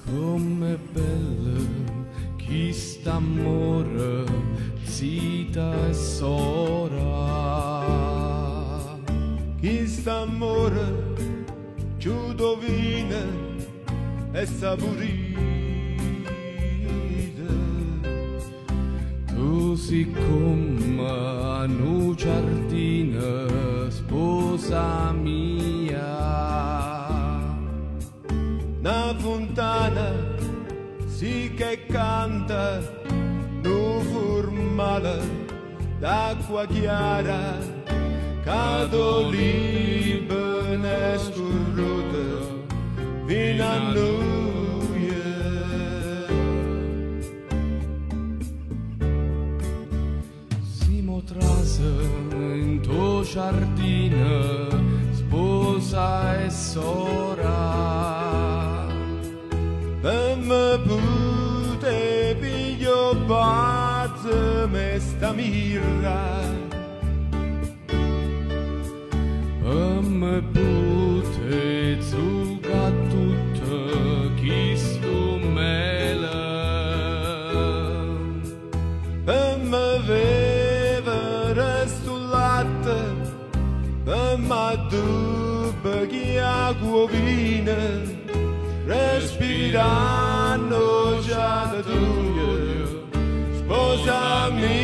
Com'è bella quest'amore, zita e sora. Quest'amore ciudovina e saporita. Tu sei come una giardina, sposa mia. Una fontana sì che canta, nu formale d'acqua chiara, cado libera e scorruta fino a noi. Siamo trase in tuo giardino, sposa e sora. Per me pute piglio pazzo me sta mirra. Per me pute zucca tutto chi sto mele. Per me vivere sto latte, per me dubbe chi acqua vina. Respirando già da tu, sposa mia.